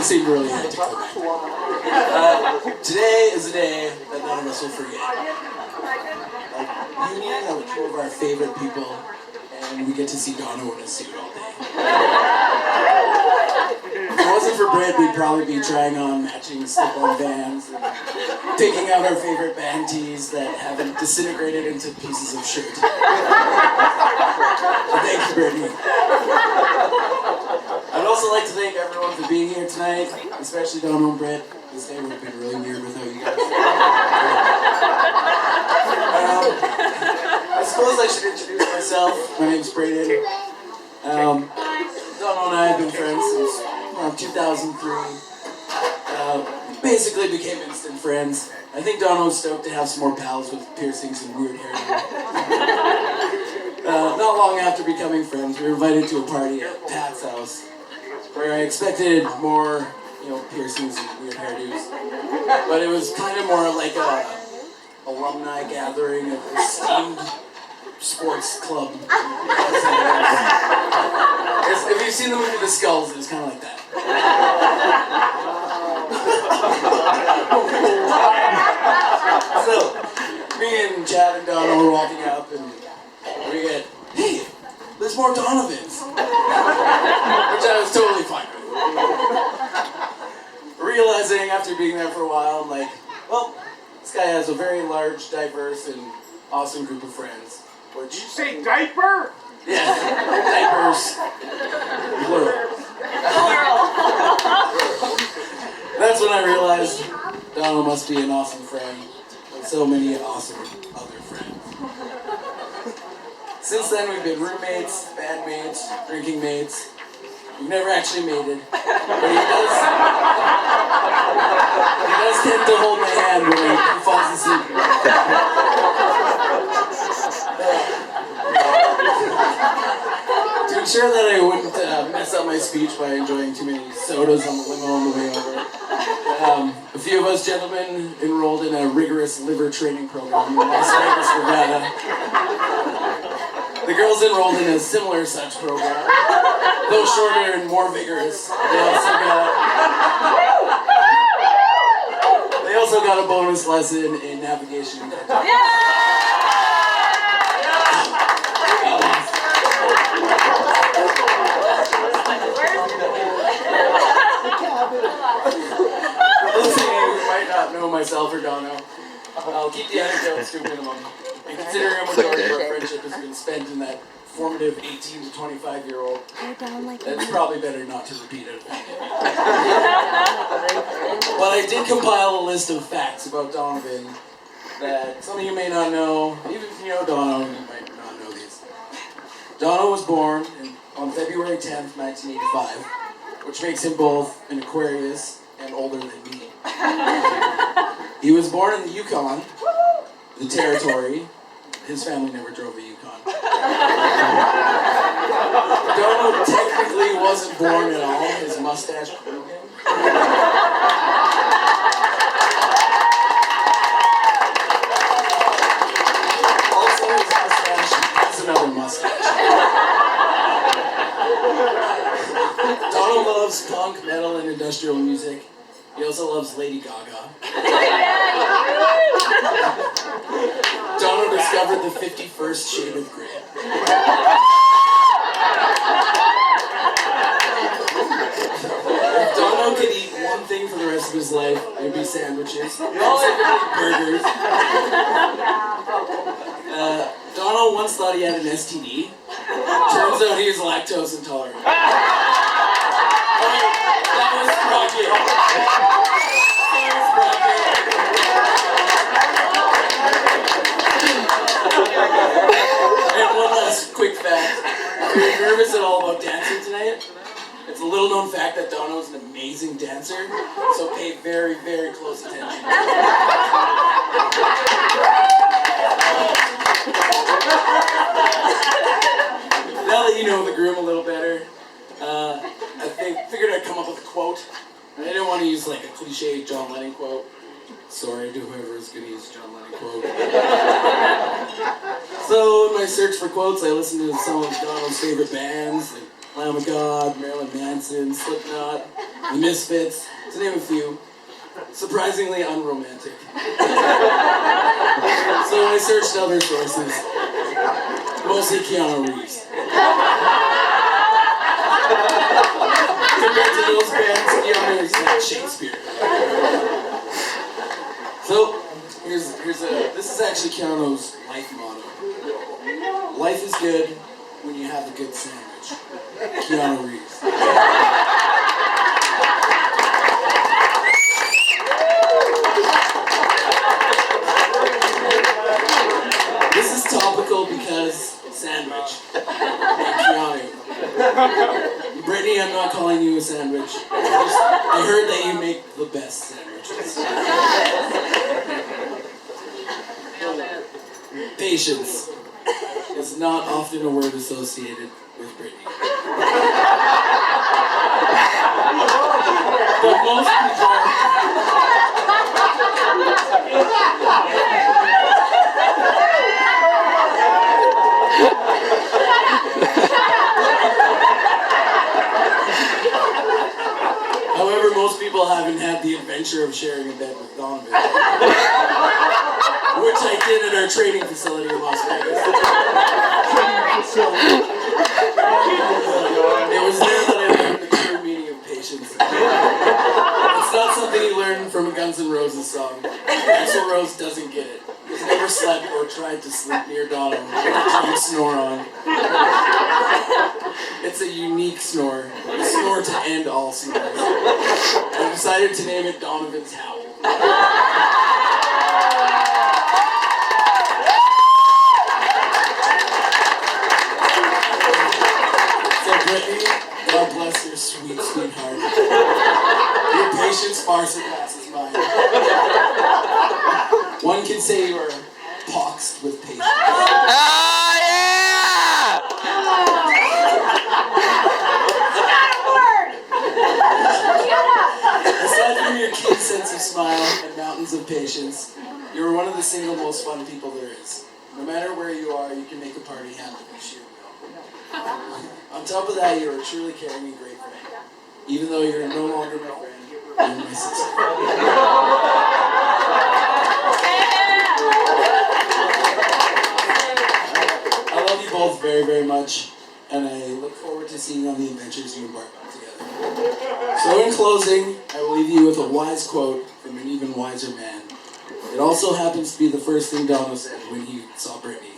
seem really hectic. Today is a day that none of us will forget. A union of two of our favorite people, and we get to see Dono in a suit all day. If it wasn't for Brit, we'd probably be trying on matching slip-on Vans and picking out our favorite band tees that haven't disintegrated into pieces of shirt. So thanks, Brittany. I'd also like to thank everyone for being here tonight, especially Dono and Brit. This day would have been really weird without you guys. I suppose I should introduce myself. My name's Braeden. Dono and I have been friends since around 2003. Basically became instant friends. I think Dono's stoked to have some more pals with piercings and weird hair. Not long after becoming friends, we were invited to a party at Pat's house, where I expected more, piercings and weird hairdos. But it was kind of more like a alumni gathering of esteemed sports club. If you've seen the movie The Skulls, it was kind of like that. So, me and Chad and Dono were walking up, and we get, hey, there's more Donovans. Which I was totally fine with. Realizing after being there for a while, this guy has a very large, diverse, and awesome group of friends. Did you say diaper? Yeah, diapers. Plural. That's when I realized Dono must be an awesome friend with so many awesome other friends. Since then, we've been roommates, bandmates, drinking mates. We've never actually made it, but he does tend to hold my hand when he falls asleep. To ensure that I wouldn't mess up my speech by enjoying too many sodas on the limo on the way over, a few of us gentlemen enrolled in a rigorous liver training program in Las Vegas, Nevada. The girls enrolled in a similar such program, though shorter and more vigorous. They also got a bonus lesson in navigation. You might not know myself or Dono. I'll keep the anecdotes to a minimum. And considering a majority of our friendship has been spent in that formative 18 to 25-year-old, it's probably better not to repeat it. But I did compile a list of facts about Donovan that some of you may not know. Even if you know Dono, you might not know these. Dono was born on February 10th, 1985, which makes him both an Aquarius and older than me. He was born in the Yukon, the territory. His family never drove the Yukon. Dono technically wasn't born at all. His mustache grew him. Also, his mustache has another mustache. Dono loves punk, metal, and industrial music. He also loves Lady Gaga. Dono discovered the 51st shade of grey. If Dono could eat one thing for the rest of his life, it would be sandwiches. Burgers. Dono once thought he had an STD. Turns out he is lactose intolerant. That was Sprocket. And one last quick fact. If you're nervous at all about dancing tonight, it's a little known fact that Dono is an amazing dancer, so pay very, very close attention. Now that you know the groom a little better, I figured I'd come up with a quote. I didn't want to use like a cliche John Lennon quote. Sorry to whoever is going to use John Lennon quote. So in my search for quotes, I listened to some of Dono's favorite bands, like Lamb of God, Marilyn Manson, Slipknot, The Misfits, to name a few. Surprisingly unromantic. So I searched other sources. Mostly Keanu Reeves. Compared to those bands, Keanu is like Shakespeare. So, this is actually Keanu's life motto. Life is good when you have a good sandwich. Keanu Reeves. This is topical because sandwich. And Keanu. Brittany, I'm not calling you a sandwich. I heard that you make the best sandwiches. Patience is not often a word associated with Brittany. But most people... However, most people haven't had the adventure of sharing a bed with Donovan, which I did at our training facility in Las Vegas. It was there that I learned the true meaning of patience. It's not something you learn from a Guns N' Roses song. Axl Rose doesn't get it. He's never slept or tried to sleep near Dono with a giant snore on. It's a unique snore. A snore to end all snores. I decided to name it Donovan's Howl. So Brittany, God bless your sweet, sweet heart. Your patience far surpasses mine. One can say you are poxed with patience. Oh, yeah! Aside from your keen sense of smile and mountains of patience, you are one of the single most fun people there is. No matter where you are, you can make a party happen with sheer will. On top of that, you are a truly caring and great friend. Even though you're no longer my friend, you're my sister. I love you both very, very much, and I look forward to seeing you on the adventures you embark on together. So in closing, I will leave you with a wise quote from an even wiser man. It also happens to be the first thing Dono said when he saw Brittany.